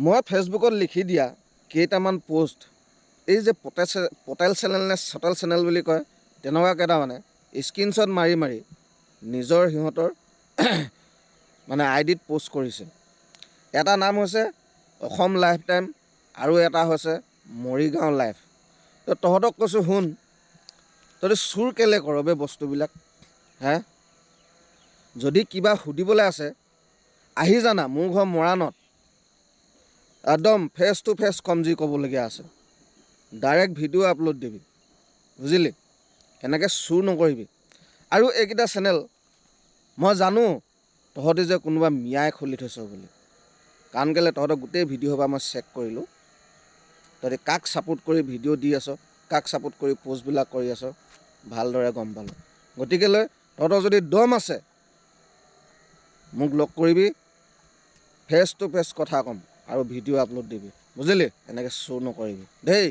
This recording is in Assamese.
মই ফেচবুকত লিখি দিয়া কেইটামান পোষ্ট এই যে পটেল চেনেল নে চটেল চেনেল বুলি কয় তেনেকুৱা কেইটামানে স্ক্ৰীনশ্বট মাৰি মাৰি নিজৰ সিহঁতৰ মানে আইডিত পোষ্ট কৰিছে। এটা নাম হৈছে অসম লাইফ টাইম আৰু এটা হৈছে মৰিগাঁও লাইফ। তো তহঁতক কৈছোঁ শুন, তহঁতি চুৰ কেলে কৰ বে বস্তুবিলাক হে? যদি কিবা সুধিবলৈ আছে আহি জানা মোৰ ঘৰ মৰাণত, একদম ফেচ টু ফেচ কম যি ক'বলগীয়া আছে, ডাইৰেক্ট ভিডিঅ' আপলোড দিবি, বুজিলি? এনেকৈ চুৰ নকৰিবি। আৰু এইকেইটা চেনেল মই জানো তহঁতি যে কোনোবা মিয়াই খুলি থৈছ বুলি, কাৰণ কেলৈ তহঁতৰ গোটেই ভিডিঅ' পৰা মই চেক কৰিলোঁ। তহঁতি কাক ছাপোৰ্ট কৰি ভিডিঅ' দি আছ, কাক ছাপোৰ্ট কৰি পষ্টবিলাক কৰি আছ, ভালদৰে গম পালোঁ। গতিকেলৈ তহঁতৰ যদি দম আছে মোক লগ কৰিবি, ফেচ টু ফেচ কথা ক'ম আৰু ভিডিঅ' আপলোড দিবি, বুজিলি? এনেকৈ চুৰ নকৰিবি দেই।